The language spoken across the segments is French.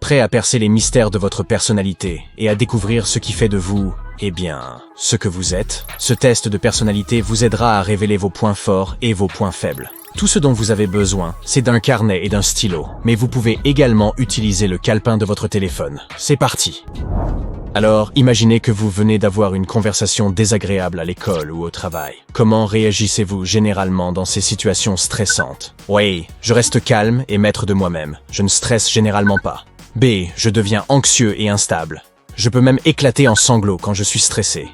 Prêt à percer les mystères de votre personnalité et à découvrir ce qui fait de vous, eh bien, ce que vous êtes? Ce test de personnalité vous aidera à révéler vos points forts et vos points faibles. Tout ce dont vous avez besoin, c'est d'un carnet et d'un stylo, mais vous pouvez également utiliser le calepin de votre téléphone. C'est parti! Alors, imaginez que vous venez d'avoir une conversation désagréable à l'école ou au travail. Comment réagissez-vous généralement dans ces situations stressantes? Oui, je reste calme et maître de moi-même. Je ne stresse généralement pas. B. Je deviens anxieux et instable. Je peux même éclater en sanglots quand je suis stressé.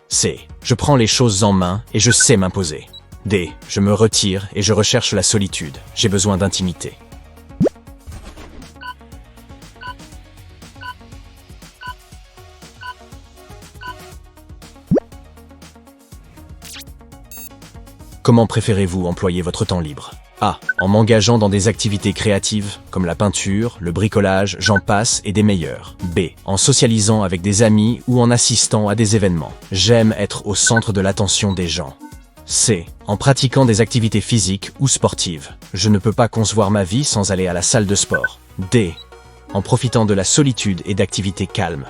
C. Je prends les choses en main et je sais m'imposer. D. Je me retire et je recherche la solitude. J'ai besoin d'intimité. Comment préférez-vous employer votre temps libre? A. En m'engageant dans des activités créatives, comme la peinture, le bricolage, j'en passe, et des meilleurs. B. En socialisant avec des amis ou en assistant à des événements. J'aime être au centre de l'attention des gens. C. En pratiquant des activités physiques ou sportives. Je ne peux pas concevoir ma vie sans aller à la salle de sport. D. En profitant de la solitude et d'activités calmes.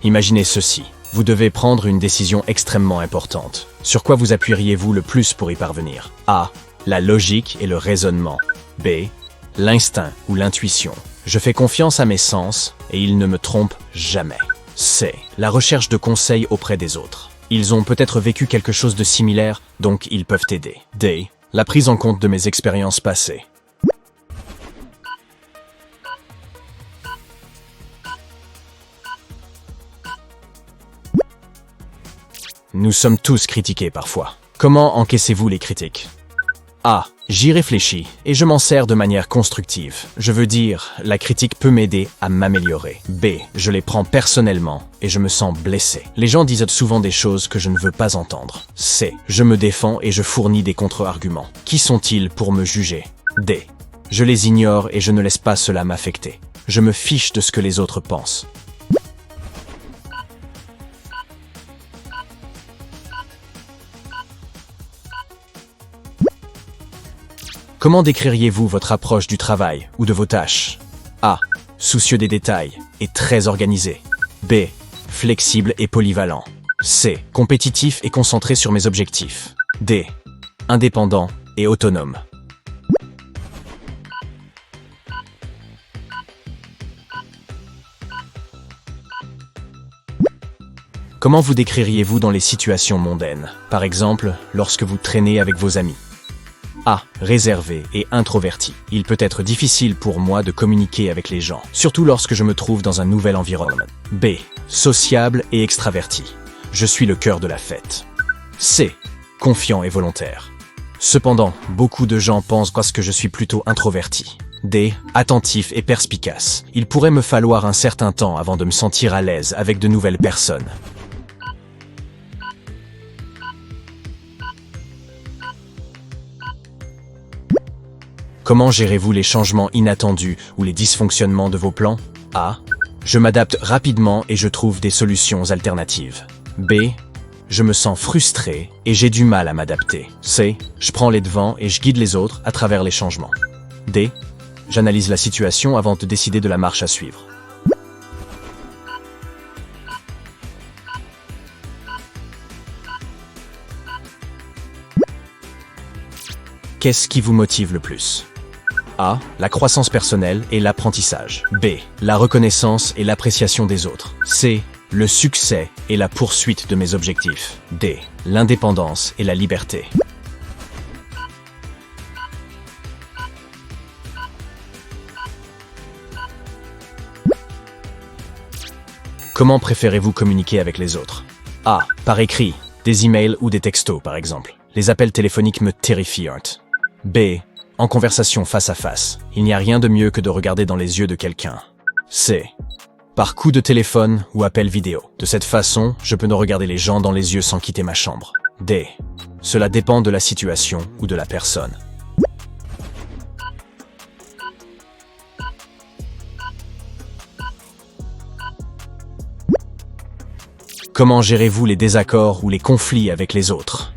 Imaginez ceci. Vous devez prendre une décision extrêmement importante. Sur quoi vous appuieriez-vous le plus pour y parvenir? A. La logique et le raisonnement. B. L'instinct ou l'intuition. Je fais confiance à mes sens et ils ne me trompent jamais. C. La recherche de conseils auprès des autres. Ils ont peut-être vécu quelque chose de similaire, donc ils peuvent aider. D. La prise en compte de mes expériences passées. Nous sommes tous critiqués parfois. Comment encaissez-vous les critiques? A. J'y réfléchis et je m'en sers de manière constructive. Je veux dire, la critique peut m'aider à m'améliorer. B. Je les prends personnellement et je me sens blessé. Les gens disent souvent des choses que je ne veux pas entendre. C. Je me défends et je fournis des contre-arguments. Qui sont-ils pour me juger? D. Je les ignore et je ne laisse pas cela m'affecter. Je me fiche de ce que les autres pensent. Comment décririez-vous votre approche du travail ou de vos tâches? A. Soucieux des détails et très organisé. B. Flexible et polyvalent. C. Compétitif et concentré sur mes objectifs. D. Indépendant et autonome. Comment vous décririez-vous dans les situations mondaines? Par exemple, lorsque vous traînez avec vos amis. A. Réservé et introverti. Il peut être difficile pour moi de communiquer avec les gens, surtout lorsque je me trouve dans un nouvel environnement. B. Sociable et extraverti. Je suis le cœur de la fête. C. Confiant et volontaire. Cependant, beaucoup de gens pensent que je suis plutôt introverti. D. Attentif et perspicace. Il pourrait me falloir un certain temps avant de me sentir à l'aise avec de nouvelles personnes. Comment gérez-vous les changements inattendus ou les dysfonctionnements de vos plans? A. Je m'adapte rapidement et je trouve des solutions alternatives. B. Je me sens frustré et j'ai du mal à m'adapter. C. Je prends les devants et je guide les autres à travers les changements. D. J'analyse la situation avant de décider de la marche à suivre. Qu'est-ce qui vous motive le plus? A. La croissance personnelle et l'apprentissage. B. La reconnaissance et l'appréciation des autres. C. Le succès et la poursuite de mes objectifs. D. L'indépendance et la liberté. Comment préférez-vous communiquer avec les autres? A. Par écrit, des emails ou des textos par exemple. Les appels téléphoniques me terrifient. B. En conversation face à face. Il n'y a rien de mieux que de regarder dans les yeux de quelqu'un. C. Par coup de téléphone ou appel vidéo. De cette façon, je peux ne regarder les gens dans les yeux sans quitter ma chambre. D. Cela dépend de la situation ou de la personne. Comment gérez-vous les désaccords ou les conflits avec les autres?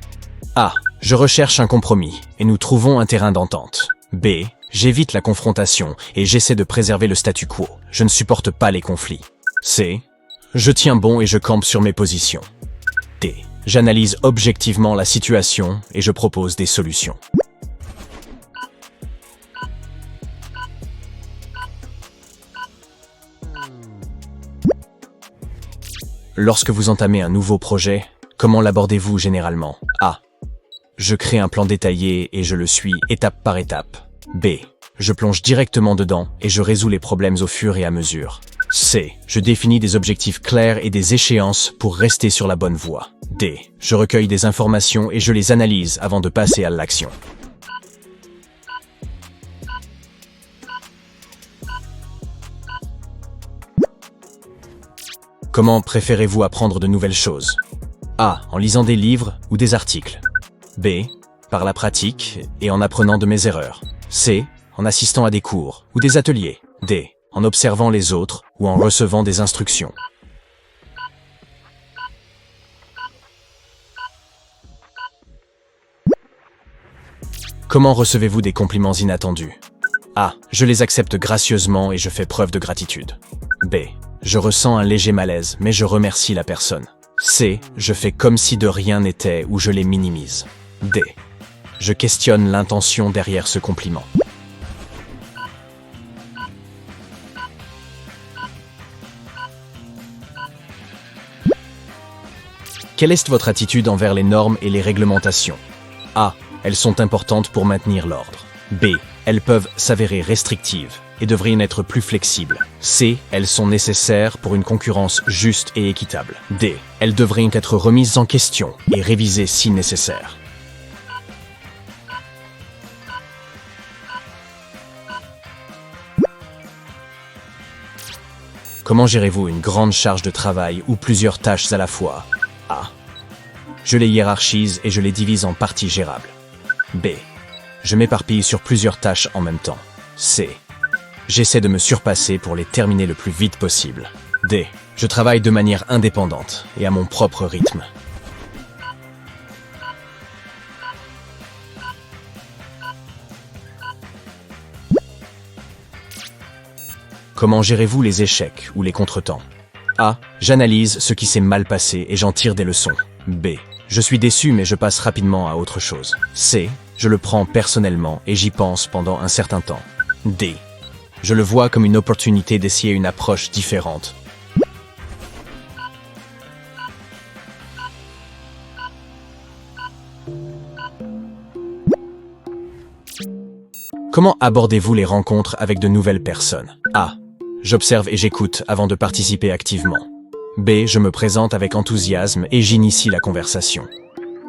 A. Je recherche un compromis et nous trouvons un terrain d'entente. B. J'évite la confrontation et j'essaie de préserver le statu quo. Je ne supporte pas les conflits. C. Je tiens bon et je campe sur mes positions. D. J'analyse objectivement la situation et je propose des solutions. Lorsque vous entamez un nouveau projet, comment l'abordez-vous généralement? A. Je crée un plan détaillé et je le suis étape par étape. B. Je plonge directement dedans et je résous les problèmes au fur et à mesure. C. Je définis des objectifs clairs et des échéances pour rester sur la bonne voie. D. Je recueille des informations et je les analyse avant de passer à l'action. Comment préférez-vous apprendre de nouvelles choses? A. En lisant des livres ou des articles. B. Par la pratique et en apprenant de mes erreurs. C. En assistant à des cours ou des ateliers. D. En observant les autres ou en recevant des instructions. Comment recevez-vous des compliments inattendus? A. Je les accepte gracieusement et je fais preuve de gratitude. B. Je ressens un léger malaise, mais je remercie la personne. C. Je fais comme si de rien n'était ou je les minimise. D. Je questionne l'intention derrière ce compliment. Quelle est votre attitude envers les normes et les réglementations? A. Elles sont importantes pour maintenir l'ordre. B. Elles peuvent s'avérer restrictives et devraient être plus flexibles. C. Elles sont nécessaires pour une concurrence juste et équitable. D. Elles devraient être remises en question et révisées si nécessaire. Comment gérez-vous une grande charge de travail ou plusieurs tâches à la fois? A. Je les hiérarchise et je les divise en parties gérables. B. Je m'éparpille sur plusieurs tâches en même temps. C. J'essaie de me surpasser pour les terminer le plus vite possible. D. Je travaille de manière indépendante et à mon propre rythme. Comment gérez-vous les échecs ou les contretemps? A. J'analyse ce qui s'est mal passé et j'en tire des leçons. B. Je suis déçu mais je passe rapidement à autre chose. C. Je le prends personnellement et j'y pense pendant un certain temps. D. Je le vois comme une opportunité d'essayer une approche différente. Comment abordez-vous les rencontres avec de nouvelles personnes? A. J'observe et j'écoute avant de participer activement. B. Je me présente avec enthousiasme et j'initie la conversation.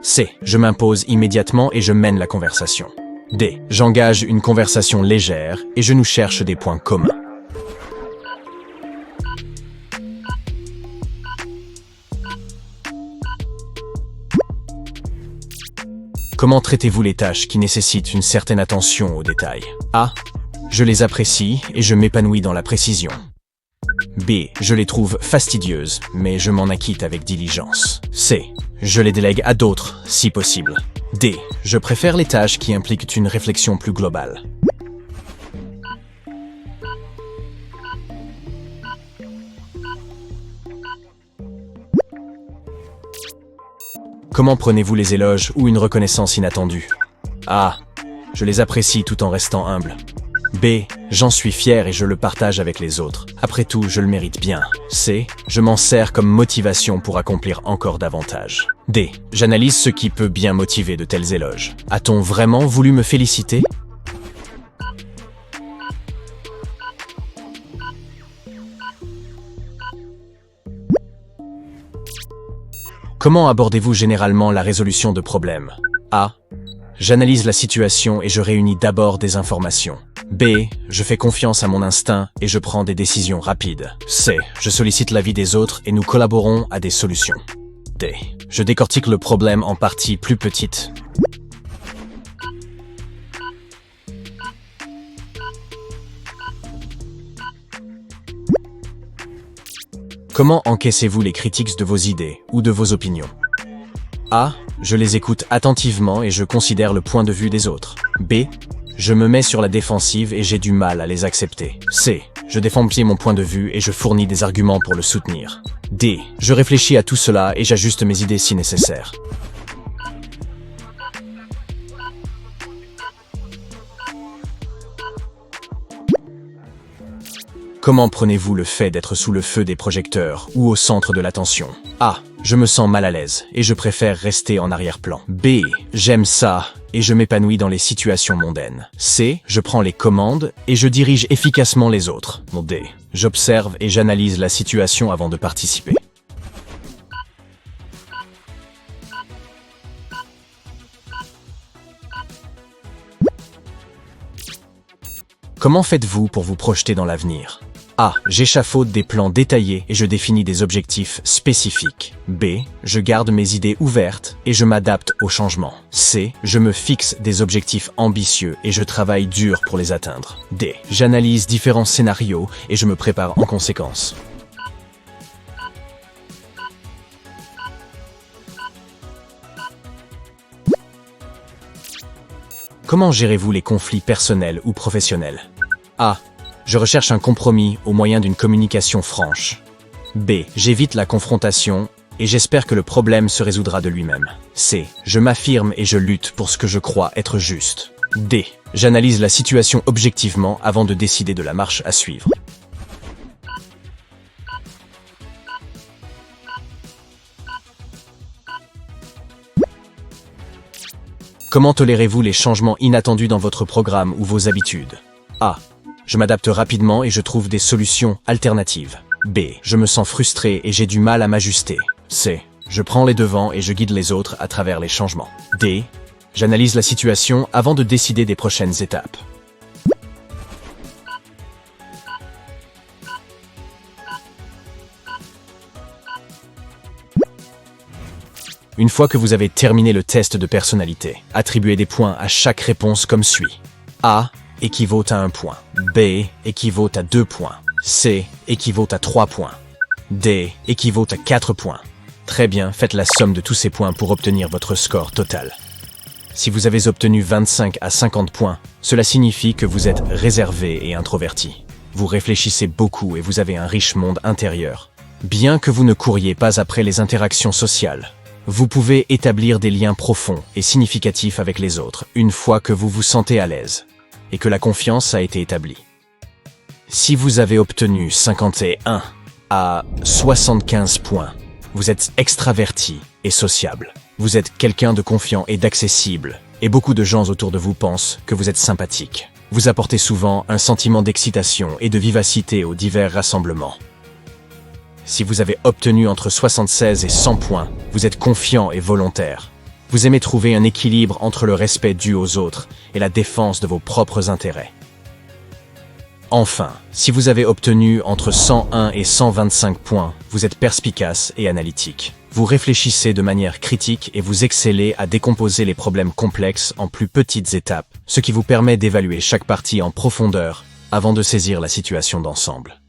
C. Je m'impose immédiatement et je mène la conversation. D. J'engage une conversation légère et je nous cherche des points communs. Comment traitez-vous les tâches qui nécessitent une certaine attention aux détails? A. Je les apprécie et je m'épanouis dans la précision. B. Je les trouve fastidieuses, mais je m'en acquitte avec diligence. C. Je les délègue à d'autres, si possible. D. Je préfère les tâches qui impliquent une réflexion plus globale. Comment prenez-vous les éloges ou une reconnaissance inattendue? A. Je les apprécie tout en restant humble. B. J'en suis fier et je le partage avec les autres. Après tout, je le mérite bien. C. Je m'en sers comme motivation pour accomplir encore davantage. D. J'analyse ce qui peut bien motiver de tels éloges. A-t-on vraiment voulu me féliciter? Comment abordez-vous généralement la résolution de problèmes? A. J'analyse la situation et je réunis d'abord des informations. B. Je fais confiance à mon instinct et je prends des décisions rapides. C. Je sollicite l'avis des autres et nous collaborons à des solutions. D. Je décortique le problème en parties plus petites. Comment encaissez-vous les critiques de vos idées ou de vos opinions? A. Je les écoute attentivement et je considère le point de vue des autres. B. Je me mets sur la défensive et j'ai du mal à les accepter. C. Je défends bien mon point de vue et je fournis des arguments pour le soutenir. D. Je réfléchis à tout cela et j'ajuste mes idées si nécessaire. Comment prenez-vous le fait d'être sous le feu des projecteurs ou au centre de l'attention? A. Je me sens mal à l'aise et je préfère rester en arrière-plan. B. J'aime ça et je m'épanouis dans les situations mondaines. C. Je prends les commandes et je dirige efficacement les autres. D. J'observe et j'analyse la situation avant de participer. Comment faites-vous pour vous projeter dans l'avenir? A. J'échafaude des plans détaillés et je définis des objectifs spécifiques. B. Je garde mes idées ouvertes et je m'adapte aux changements. C. Je me fixe des objectifs ambitieux et je travaille dur pour les atteindre. D. J'analyse différents scénarios et je me prépare en conséquence. Comment gérez-vous les conflits personnels ou professionnels? A. Je recherche un compromis au moyen d'une communication franche. B. J'évite la confrontation et j'espère que le problème se résoudra de lui-même. C. Je m'affirme et je lutte pour ce que je crois être juste. D. J'analyse la situation objectivement avant de décider de la marche à suivre. Comment tolérez-vous les changements inattendus dans votre programme ou vos habitudes? A. Je m'adapte rapidement et je trouve des solutions alternatives. B. Je me sens frustré et j'ai du mal à m'ajuster. C. Je prends les devants et je guide les autres à travers les changements. D. J'analyse la situation avant de décider des prochaines étapes. Une fois que vous avez terminé le test de personnalité, attribuez des points à chaque réponse comme suit. A équivaut à 1 point. B équivaut à 2 points. C équivaut à 3 points. D équivaut à 4 points. Très bien, faites la somme de tous ces points pour obtenir votre score total. Si vous avez obtenu 25 à 50 points, cela signifie que vous êtes réservé et introverti. Vous réfléchissez beaucoup et vous avez un riche monde intérieur. Bien que vous ne couriez pas après les interactions sociales, vous pouvez établir des liens profonds et significatifs avec les autres une fois que vous vous sentez à l'aise et que la confiance a été établie. Si vous avez obtenu 51 à 75 points, vous êtes extraverti et sociable. Vous êtes quelqu'un de confiant et d'accessible, et beaucoup de gens autour de vous pensent que vous êtes sympathique. Vous apportez souvent un sentiment d'excitation et de vivacité aux divers rassemblements. Si vous avez obtenu entre 76 et 100 points, vous êtes confiant et volontaire. Vous aimez trouver un équilibre entre le respect dû aux autres et la défense de vos propres intérêts. Enfin, si vous avez obtenu entre 101 et 125 points, vous êtes perspicace et analytique. Vous réfléchissez de manière critique et vous excellez à décomposer les problèmes complexes en plus petites étapes, ce qui vous permet d'évaluer chaque partie en profondeur avant de saisir la situation d'ensemble.